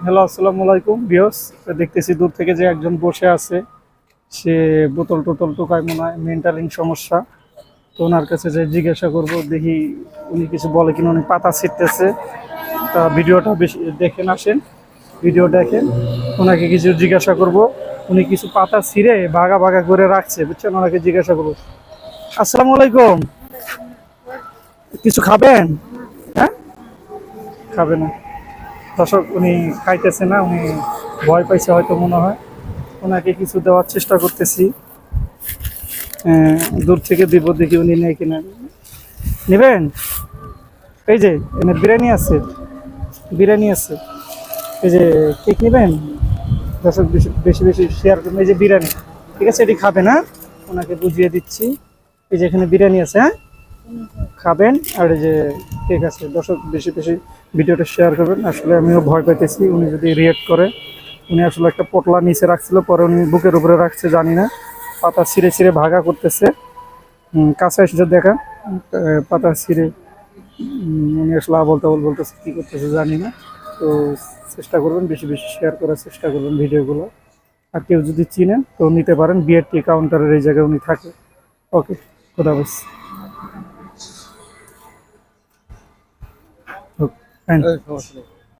Hello, আসসালামু আলাইকুম viewers. দেখতেছি দূর থেকে যে একজন বসে আছে, সে বোতল টোতল টোকায়, মনে হয় মেন্টালিং সমস্যা। তো ওনার কাছে যে জিজ্ঞাসা করব, দেখি উনি কিছু বলে কিনা। উনি পাতা ছিটতেছে, তা ভিডিওটা বেশি দেখেন, আসেন ভিডিও দেখেন, ওনাকে কিছু জিজ্ঞাসা করব। উনি কিছু পাতা ছিঁড়ে ভাগা ভাগা করে রাখছে, বুঝছেন? ওনাকে জিজ্ঞাসা করব। আসসালামু আলাইকুম, কিছু খাবেন? হ্যাঁ, খাবে না। দর্শক, উনি খাইতেছে না, উনি ভয় পাইছে হয়তো মনে হয়। ওনাকে কিছু দেওয়ার চেষ্টা করতেছি। দূর থেকে দিব, দেখি উনি নেই কিনা। নেবেন? এই যে এনে বিরিয়ানি আছে, বিরিয়ানি আছে। এই যে কেক নেবেন? দর্শক, বেশি বেশি বেশি শেয়ার করবেন। এই যে বিরিয়ানি, ঠিক আছে, এটি খাবেন? হ্যাঁ, ওনাকে বুঝিয়ে দিচ্ছি। এই যে এখানে বিরিয়ানি আছে, হ্যাঁ খাবেন। আর এই যে কেক আছে। দর্শক, বেশি বেশি ভিডিওটা শেয়ার করবেন। আসলে আমিও ভয় পাইতেছি, উনি যদি রিয়েক্ট করে। উনি আসলে একটা পটলা নিচে রাখছিল, পরে উনি বুকের উপরে রাখছে, জানি না। পাতা ছিঁড়ে ছিঁড়ে ভাগা করতেছে। কাছে এসে দেখা, পাতা ছিঁড়ে উনি আসলে আবল তাবল বলতেছে, কী করতেছে জানি না। তো চেষ্টা করবেন, বেশি বেশি শেয়ার করার চেষ্টা করবেন ভিডিওগুলো। আর কেউ যদি চিনেন তো নিতে পারেন, বিআরটি কাউন্টারের এই জায়গায় উনি থাকে। ওকে, খোদা হাফেজ। ওকে, ফাইন।